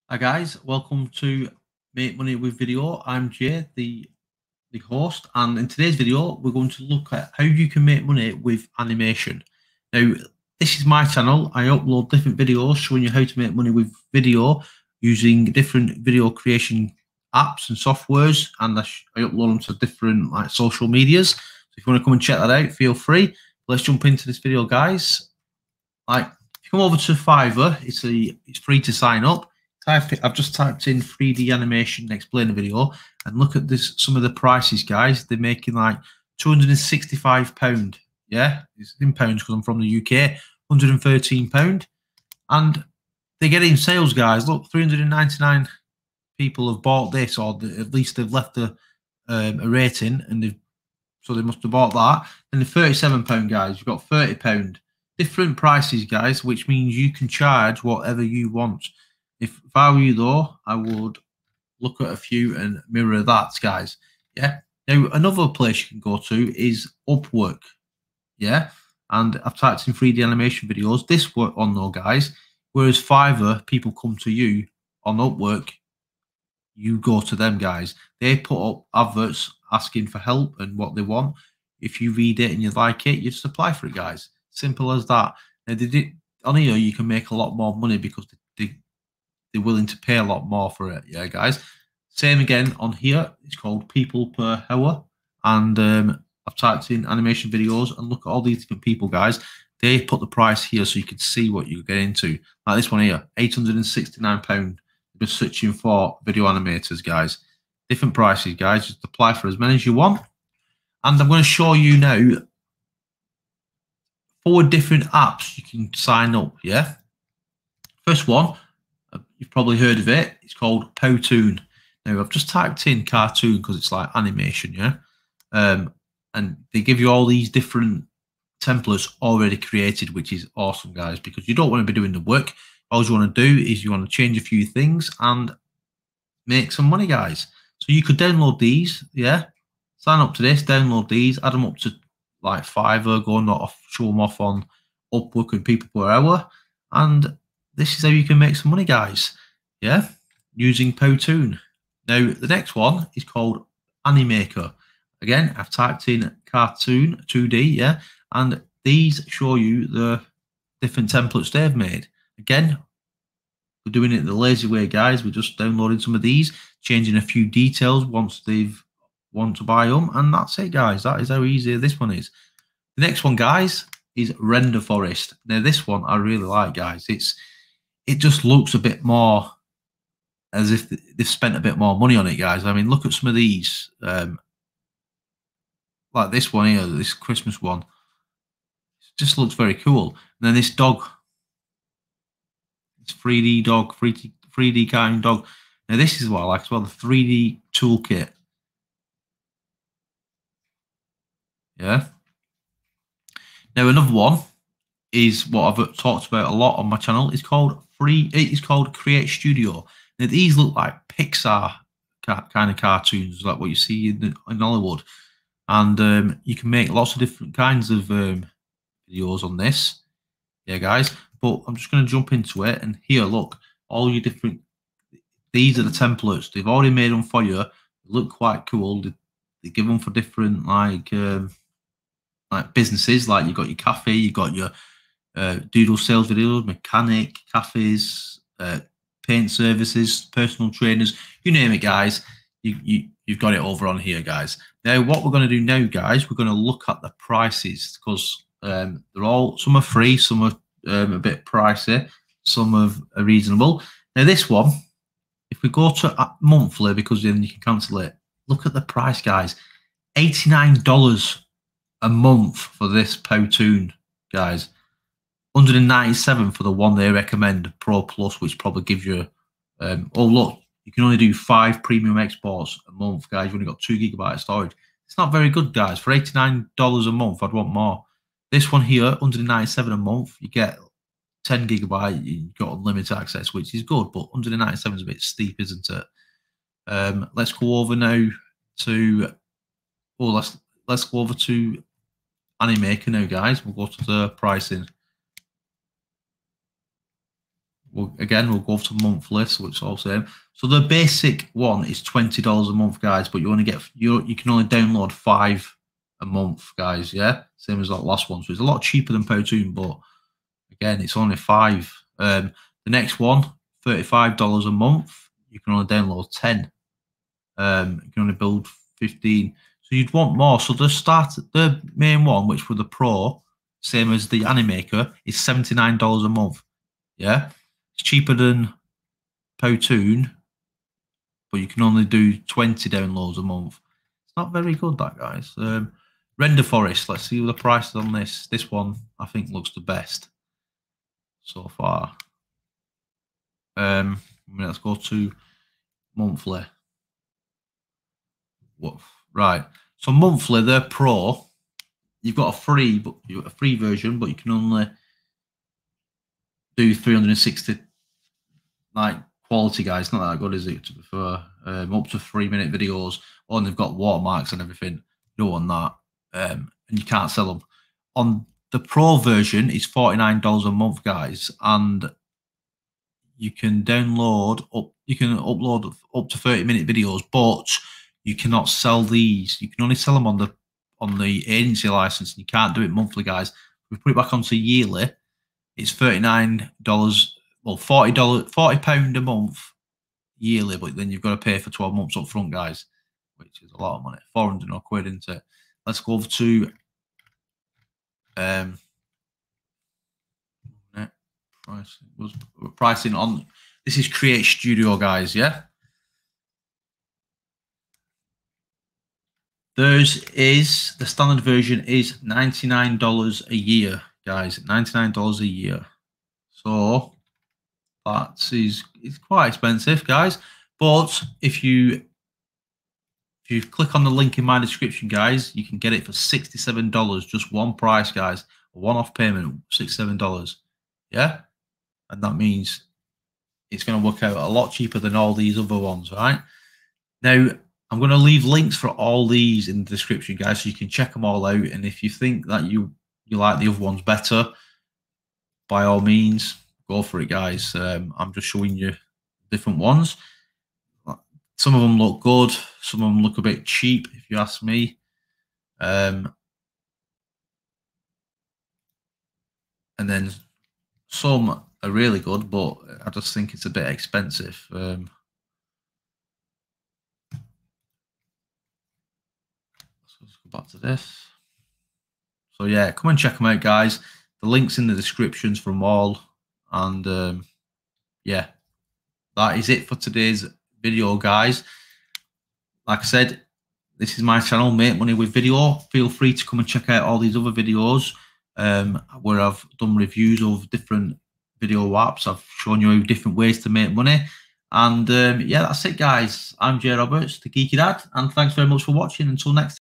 Hi guys, welcome to Make Money with Video. I'm Jay, the host, and in today's video we're going to look at how you can make money with animation. Now, this is my channel. I upload different videos showing you how to make money with video using different video creation apps and softwares, and I upload them to different social medias. So if you want to come and check that out, feel free. Let's jump into this video, guys. If you come over to Fiverr, it's free to sign up. I've just typed in 3D animation explainer video, and look at this. Some of the prices, guys. They're making like £265. Yeah, it's in pounds because I'm from the UK. £113, and they're getting sales, guys. Look, 399 people have bought this, or at least they've left a rating, and so they must have bought that. And the £37, guys. You've got £30. Different prices, guys, which means you can charge whatever you want. If I were you, though, I would look at a few and mirror that, guys. Yeah. Now, another place you can go to is Upwork. Yeah. And I've typed in 3D animation videos. This work on, though, guys. Whereas Fiverr, people come to you on Upwork, you go to them, guys. They put up adverts asking for help and what they want. If you read it and you like it, you just apply for it, guys. Simple as that. Now, on here, you can make a lot more money because they're willing to pay a lot more for it. Yeah, guys. Same again on here. It's called people per hour. And I've typed in animation videos, and look at all these different people, guys. They put the price here so you can see what you get into. Like this one here, £869. Just searching for video animators, guys. Different prices, guys. Just apply for as many as you want. And I'm going to show you now 4 different apps you can sign up. Yeah. First one, you've probably heard of it. It's called Powtoon. Now, I've just typed in cartoon because it's like animation, yeah? And they give you all these different templates already created, which is awesome, guys, because you don't want to be doing the work. All you want to do is you want to change a few things and make some money, guys. So you could download these, yeah? Sign up to this, download these, add them up to like Fiverr, go and show them off on Upwork and people per hour. And this is how you can make some money, guys. Yeah, using Powtoon. Now, the next one is called Animaker. Again, I've typed in cartoon 2D, yeah, and these show you the different templates they've made. Again, we're doing it the lazy way, guys. We're just downloading some of these, changing a few details once they've want to buy them, and that's it, guys. That is how easy this one is. The next one, guys, is Render Forest. Now, this one I really like, guys. It just looks a bit more as if they've spent a bit more money on it, guys. I mean, look at some of these, like this one here, this Christmas one. It just looks very cool. And then this dog, it's 3D dog, 3D cartoon dog. Now, this is what I like as well, the 3D toolkit. Yeah. Now, another one is what I've talked about a lot on my channel. It's called Create Studio. Now, these look like Pixar kind of cartoons, like what you see in Hollywood, and you can make lots of different kinds of videos on this. Yeah, guys. But I'm just going to jump into it, and here, look, all your different. These are the templates. They've already made them for you. They look quite cool. They give them for different like businesses. Like you got your cafe, you got your doodle sales videos, mechanic, cafes, paint services, personal trainers, you name it, guys. You've got it over on here, guys. Now, what we're going to do now, guys, we're going to look at the prices because some are free, some are a bit pricey, some are reasonable. Now, this one, if we go to monthly, because then you can cancel it, look at the price, guys. $89 a month for this Powtoon, guys. 197 for the one they recommend, Pro Plus, which probably gives you. Oh look, you can only do 5 premium exports a month, guys. You've only got 2 GB of storage. It's not very good, guys. For $89 a month, I'd want more. This one here, 197 a month, you get 10 GB. You've got unlimited access, which is good, but 197 is a bit steep, isn't it? Let's go over now to. Oh, let's go over to Animaker now, guys. We'll go to the pricing. we'll go to monthly, so it's all the same. So the basic one is $20 a month, guys, but you can only download 5 a month, guys. Yeah, same as that last one. So it's a lot cheaper than Powtoon, but again, it's only 5. The next one, $35 a month. You can only download 10. You can only build 15. So you'd want more. So the main one, which were the Pro, same as the Animaker, is $79 a month. Yeah, it's cheaper than Powtoon, but you can only do 20 downloads a month. It's not very good, that, guys. Render Forest. Let's see the prices on this. This one I think looks the best so far. Let's go to monthly. What? Right. So monthly, they're Pro. You've got a free version, but you can only do 360 like quality, guys. Not that good, is it? To be fair, up to 3-minute videos. Oh, and they've got watermarks and everything. You don't want that, and you can't sell them. On the Pro version, it's $49 a month, guys, and you can download up. You can upload up to 30-minute videos, but you cannot sell these. You can only sell them on the agency license, and you can't do it monthly, guys. If we put it back onto yearly, it's $39. Well, £40 a month yearly, but then you've got to pay for 12 months up front, guys, which is a lot of money. 400 quid, isn't it? Let's go over to pricing on. This is Create Studio, guys. Yeah. Theirs is the standard version is $99 a year, guys. $99 a year. So it's quite expensive, guys. But if you click on the link in my description, guys, you can get it for $67. Just one price, guys. A one-off payment, $67. Yeah, and that means it's going to work out a lot cheaper than all these other ones, right? Now, I'm going to leave links for all these in the description, guys, so you can check them all out. And if you think that you like the other ones better, by all means, go for it, guys. I'm just showing you different ones. Some of them look good. Some of them look a bit cheap, if you ask me. And then some are really good, but I just think it's a bit expensive. Let's go back to this. So yeah, come and check them out, guys. The link's in the descriptions from all. And yeah, that is it for today's video, guys. Like I said, this is my channel, Make Money with Video. Feel free to come and check out all these other videos where I've done reviews of different video apps. I've shown you different ways to make money. And yeah, that's it, guys. I'm Jay Roberts, the Geeky Dad, and thanks very much for watching. Until next time.